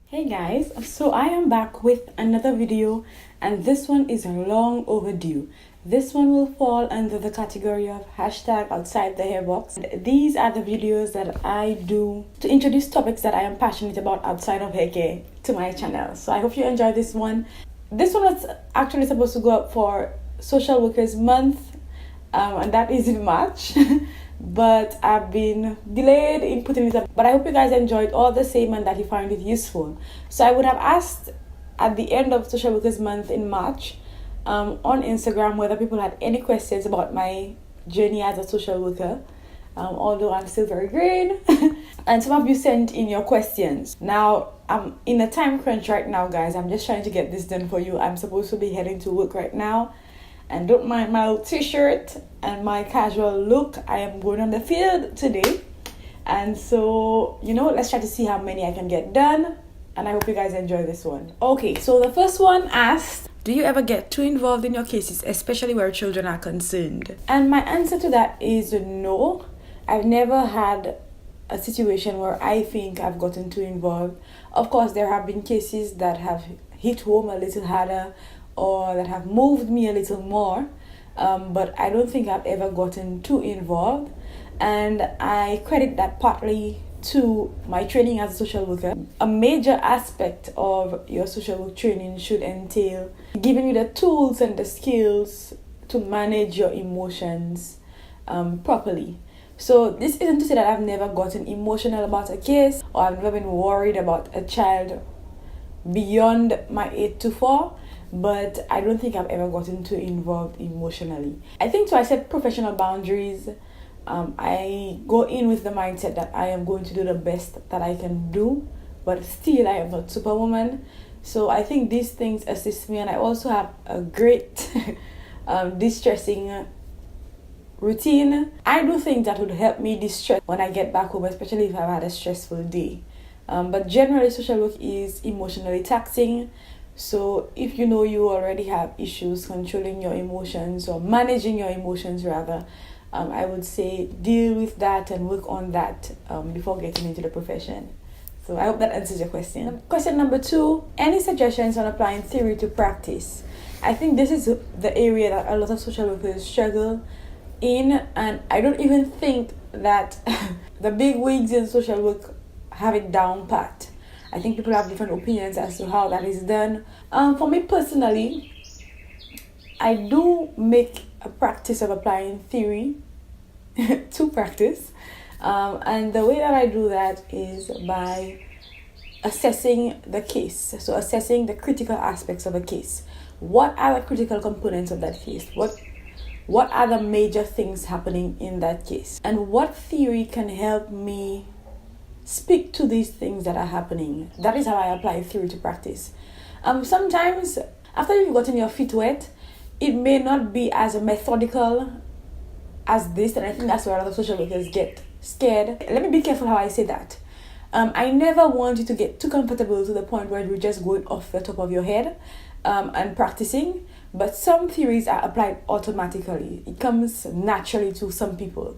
Hey guys, so I am back with another video and this one is long overdue. This one will fall under the category of hashtag outside the hairbox. These are the videos that I do to introduce topics that I am passionate about outside of hair care to my channel. So I hope you enjoy this one. This one was actually supposed to go up for Social Workers Month and that is in March. But I've been delayed in putting it up. But I hope you guys enjoyed all the same and that you found it useful. So I would have asked at the end of Social Workers Month in March on Instagram whether people had any questions about my journey as a social worker. Although I'm still very green. And some of you sent in your questions. Now, I'm in a time crunch right now, guys. I'm just trying to get this done for you. I'm supposed to be heading to work right now. And don't mind my little t-shirt and my casual look. I am going on the field today. And so, let's try to see how many I can get done. And I hope you guys enjoy this one. Okay, so the first one asked, do you ever get too involved in your cases, especially where children are concerned? And my answer to that is no. I've never had a situation where I think I've gotten too involved. Of course, there have been cases that have hit home a little harder or that have moved me a little more, but I don't think I've ever gotten too involved, and I credit that partly to my training as a social worker. A major aspect of your social work training should entail giving you the tools and the skills to manage your emotions properly. So this isn't to say that I've never gotten emotional about a case or I've never been worried about a child beyond my 8 to 4. But I don't think I've ever gotten too involved emotionally. I think I set professional boundaries. I go in with the mindset that I am going to do the best that I can do, but still I am not Superwoman. So I think these things assist me, and I also have a great distressing routine. I do think that would help me distress when I get back home, especially if I've had a stressful day. But generally, social work is emotionally taxing. So if you already have issues controlling your emotions or managing your emotions rather, I would say deal with that and work on that before getting into the profession. So I hope that answers your question. Question number 2, any suggestions on applying theory to practice? I think this is the area that a lot of social workers struggle in, and I don't even think that the big wigs in social work have it down pat. I think people have different opinions as to how that is done. For me personally, I do make a practice of applying theory to practice. And the way that I do that is by assessing the case. So assessing the critical aspects of a case. What are the critical components of that case? What are the major things happening in that case? And what theory can help me speak to these things that are happening? That is how I apply theory to practice. Sometimes, after you've gotten your feet wet, it may not be as methodical as this, and I think that's where a lot of social workers get scared. Let me be careful how I say that. I never want you to get too comfortable to the point where you're just going off the top of your head and practicing, but some theories are applied automatically. It comes naturally to some people.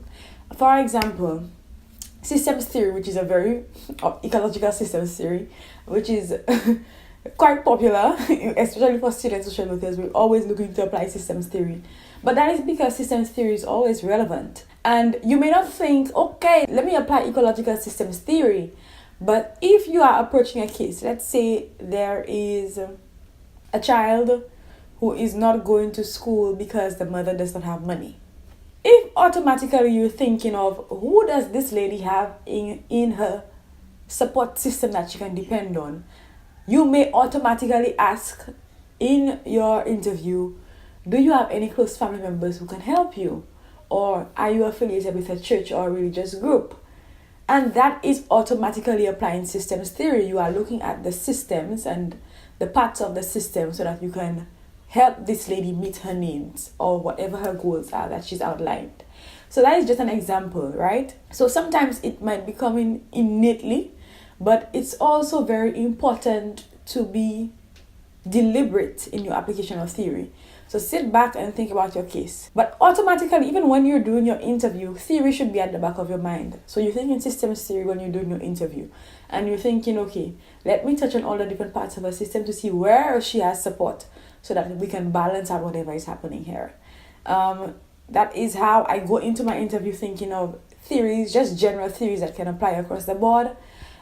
For example, systems theory, which is a very ecological systems theory, which is quite popular, especially for student social workers. We're always looking to apply systems theory. But that is because systems theory is always relevant. And you may not think, okay, let me apply ecological systems theory. But if you are approaching a case, let's say there is a child who is not going to school because the mother does not have money. If automatically you're thinking of who does this lady have in her support system that she can depend on, you may automatically ask in your interview, do you have any close family members who can help you? Or are you affiliated with a church or a religious group? And that is automatically applying systems theory. You are looking at the systems and the parts of the system so that you can help this lady meet her needs or whatever her goals are that she's outlined. So that is just an example, right? So sometimes it might be coming innately, but it's also very important to be deliberate in your application of theory. So sit back and think about your case. But automatically, even when you're doing your interview, theory should be at the back of your mind. So you're thinking systems theory when you're doing your interview. And you're thinking, okay, let me touch on all the different parts of a system to see where she has support so that we can balance out whatever is happening here. That is how I go into my interview, thinking of theories, just general theories that can apply across the board.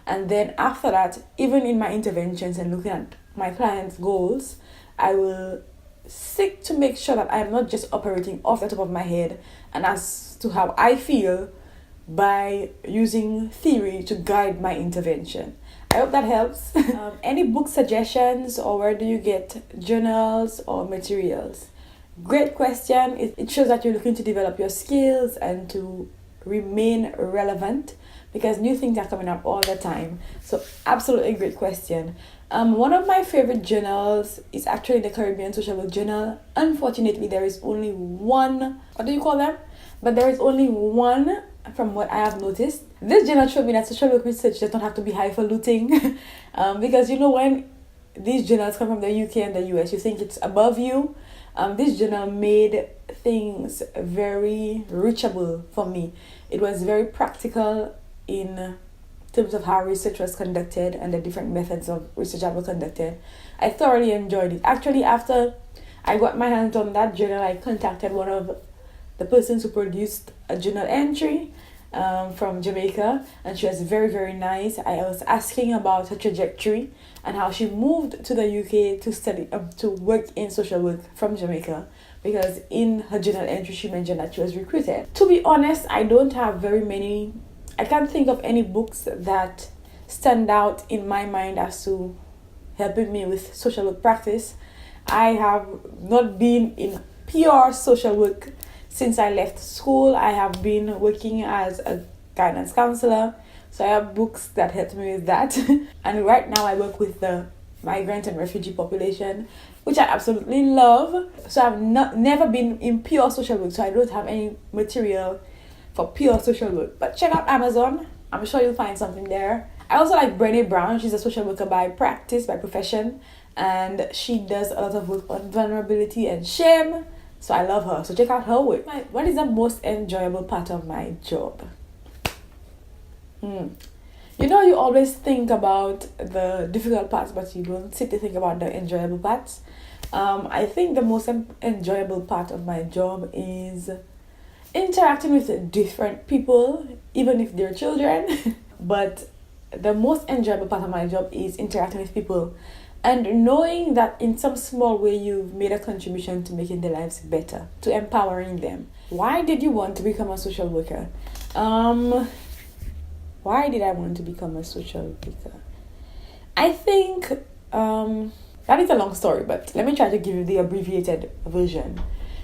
And then after that, even in my interventions and looking at my client's goals, I will seek to make sure that I am not just operating off the top of my head and as to how I feel by using theory to guide my intervention. I hope that helps. Any book suggestions, or where do you get journals or materials? Great question. It shows that you're looking to develop your skills and to remain relevant, because new things are coming up all the time. So absolutely great question. One of my favorite journals is actually the Caribbean Social Work Journal. Unfortunately, there is only one. What do you call them? But there is only one, from what I have noticed. This journal showed me that social work research does not have to be highfalutin. Because when these journals come from the UK and the US, you think it's above you. This journal made things very reachable for me. It was very practical in terms of how research was conducted and the different methods of research that were conducted. I thoroughly enjoyed it. Actually, after I got my hands on that journal, I contacted one of the persons who produced a journal entry from Jamaica, and she was very, very nice. I was asking about her trajectory and how she moved to the UK to study to work in social work from Jamaica, because in her journal entry she mentioned that she was recruited. To be honest, I can't think of any books that stand out in my mind as to helping me with social work practice. I have not been in pure social work since I left school. I have been working as a guidance counselor, so I have books that help me with that. And right now I work with the migrant and refugee population, which I absolutely love. So I've never been in pure social work, so I don't have any material for pure social work. But check out Amazon. I'm sure you'll find something there. I also like Brené Brown. She's a social worker by practice, by profession, and she does a lot of work on vulnerability and shame. So I love her. So check out her work. What is the most enjoyable part of my job? You always think about the difficult parts, but you don't sit to think about the enjoyable parts. I think the most enjoyable part of my job is interacting with different people, even if they're children. But the most enjoyable part of my job is interacting with people and knowing that in some small way you've made a contribution to making their lives better, to empowering them. Why did you want to become a social worker? Why did I want to become a social worker? I think that is a long story, but let me try to give you the abbreviated version.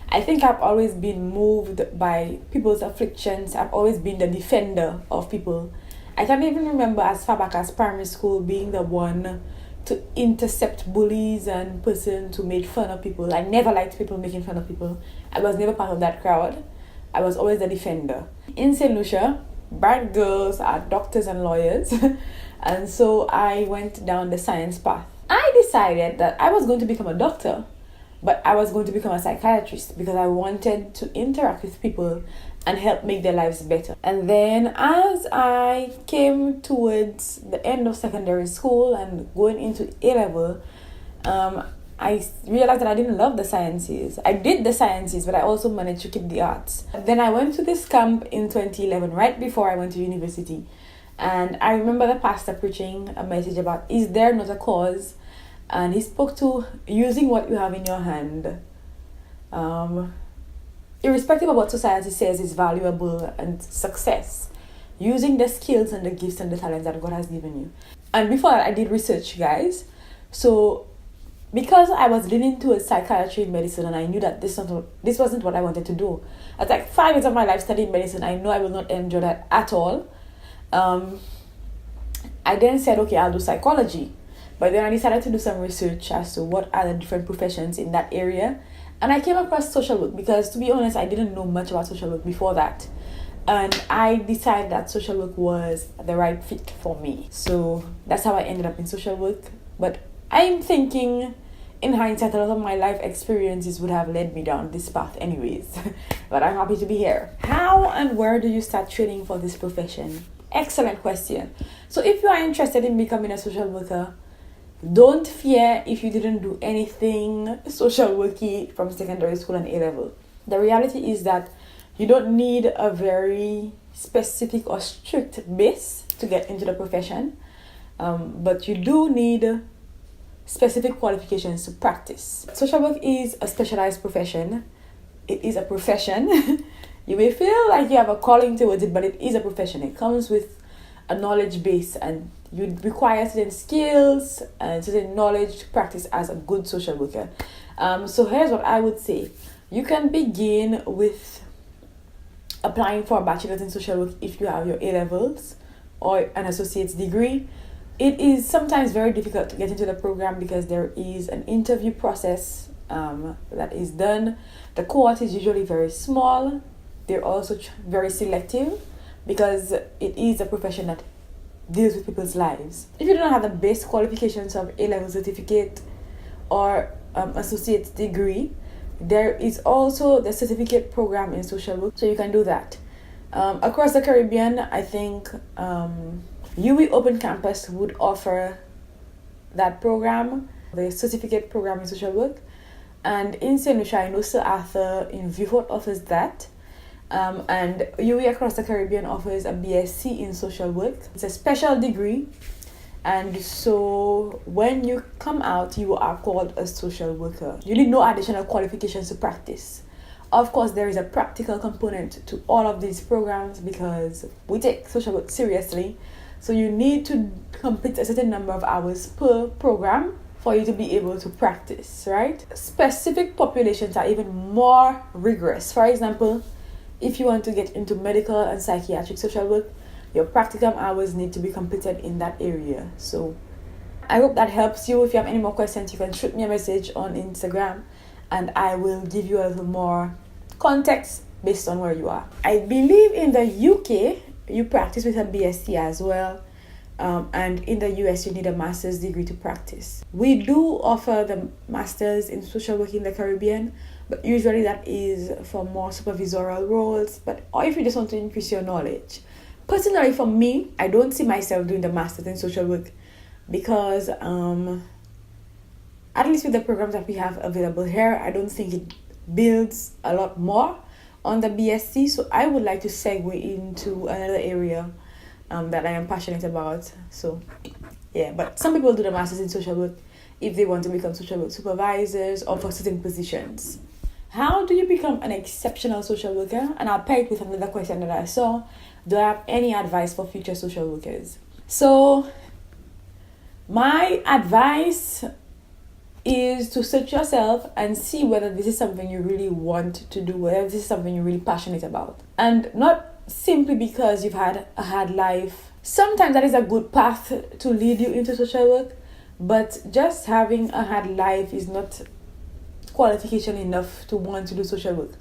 I think I've always been moved by people's afflictions. I've always been the defender of people. I can't even remember as far back as primary school being the one to intercept bullies and persons who made fun of people. I never liked people making fun of people. I was never part of that crowd. I was always the defender. In St. Lucia, bright girls are doctors and lawyers. And so I went down the science path. I decided that I was going to become a doctor, but I was going to become a psychiatrist because I wanted to interact with people and help make their lives better. And then as I came towards the end of secondary school and going into A-level, I realized that I didn't love the sciences. I did the sciences, but I also managed to keep the arts. Then I went to this camp in 2011, right before I went to university. And I remember the pastor preaching a message about, is there not a cause? And he spoke to using what you have in your hand. Irrespective of what society says is valuable and success, using the skills and the gifts and the talents that God has given you. And before that, I did research, guys. So because I was leaning towards psychiatry and medicine, and I knew that this wasn't what I wanted to do. At like 5 years of my life studying medicine, I know I will not enjoy that at all. I then said, okay, I'll do psychology. But then I decided to do some research as to what are the different professions in that area. And I came across social work because, to be honest, I didn't know much about social work before that. And I decided that social work was the right fit for me. So that's how I ended up in social work. But I'm thinking in hindsight, a lot of my life experiences would have led me down this path anyways. But I'm happy to be here. How and where do you start training for this profession? Excellent question. So if you are interested in becoming a social worker, don't fear if you didn't do anything social worky from secondary school and A-level. The reality is that you don't need a very specific or strict base to get into the profession, but you do need specific qualifications to practice. Social work is a specialized profession. It is a profession. You may feel like you have a calling towards it, but it is a profession. It comes with a knowledge base, and you require certain skills and certain knowledge to practice as a good social worker. So here's what I would say. You can begin with applying for a bachelor's in social work if you have your A-levels or an associate's degree. It is sometimes very difficult to get into the program because there is an interview process that is done. The cohort is usually very small. They're also very selective because it is a profession that deals with people's lives. If you don't have the base qualifications of A-level certificate or associate's degree, there is also the certificate program in social work, so you can do that. Across the Caribbean, I think UWI Open Campus would offer that program, the certificate program in social work. And in St. Lucia, I know Sir Arthur in Vieux offers that. And UWI across the Caribbean offers a BSc in social work. It's a special degree. And so when you come out, you are called a social worker. You need no additional qualifications to practice. Of course, there is a practical component to all of these programs because we take social work seriously. So you need to complete a certain number of hours per program for you to be able to practice, right? Specific populations are even more rigorous. For example, if you want to get into medical and psychiatric social work, your practicum hours need to be completed in that area. So I hope that helps you. If you have any more questions, you can shoot me a message on Instagram and I will give you a little more context based on where you are. I believe in the UK, you practice with a BSc as well. And in the US, you need a master's degree to practice. We do offer the master's in social work in the Caribbean, but usually that is for more supervisorial roles, or if you just want to increase your knowledge. Personally, for me, I don't see myself doing the master's in social work because, at least with the programs that we have available here, I don't think it builds a lot more on the BSc. So I would like to segue into another area that I am passionate about. So yeah, but some people do the master's in social work if they want to become social work supervisors or for certain positions. How do you become an exceptional social worker? And I'll pair it with another question that I saw. Do I have any advice for future social workers? So my advice is to search yourself and see whether this is something you really want to do, whether this is something you're really passionate about. And not simply because you've had a hard life. Sometimes that is a good path to lead you into social work, but just having a hard life is not qualification enough to want to do social work.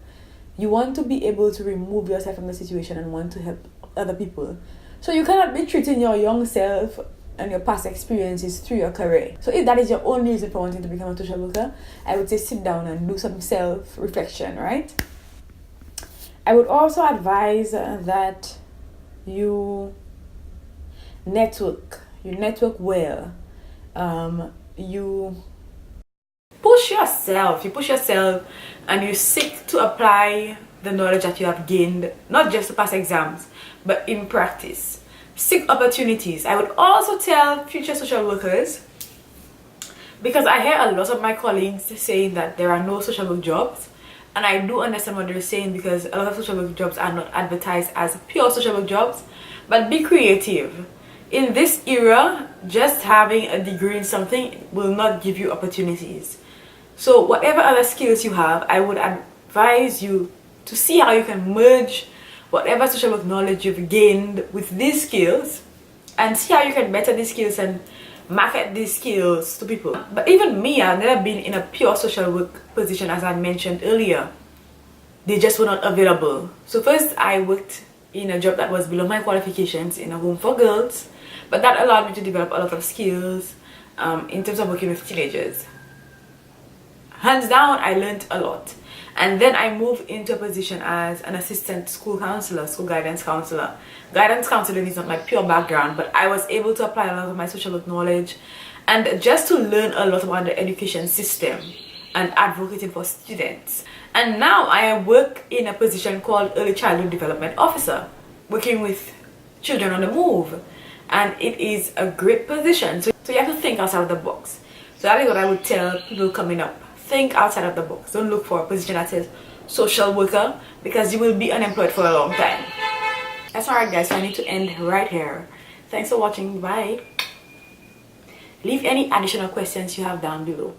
You want to be able to remove yourself from the situation and want to help other people. So you cannot be treating your young self and your past experiences through your career. So if that is your only reason for wanting to become a social worker, I would say sit down and do some self-reflection, right? I would also advise that you network well. You push yourself and you seek to apply the knowledge that you have gained, not just to pass exams, but in practice. Seek opportunities. I would also tell future social workers, because I hear a lot of my colleagues saying that there are no social work jobs, and I do understand what they're saying because a lot of social work jobs are not advertised as pure social work jobs, but be creative. In this era, just having a degree in something will not give you opportunities. So whatever other skills you have, I would advise you to see how you can merge whatever social work knowledge you've gained with these skills and see how you can better these skills and market these skills to people. But even me, I've never been in a pure social work position, as I mentioned earlier. They just were not available. So first I worked in a job that was below my qualifications in a home for girls, but that allowed me to develop a lot of skills in terms of working with teenagers. hands down, I learned a lot. And then I moved into a position as an assistant school counselor, school guidance counselor. Guidance counseling is not my pure background, but I was able to apply a lot of my social work knowledge and just to learn a lot about the education system and advocating for students. And now I work in a position called Early Childhood Development Officer, working with children on the move. And it is a great position. So you have to think outside of the box. So that is what I would tell people coming up. Think outside of the box. Don't look for a position that says social worker, because you will be unemployed for a long time. That's alright guys, so I need to end right here. Thanks for watching. Bye. Leave any additional questions you have down below.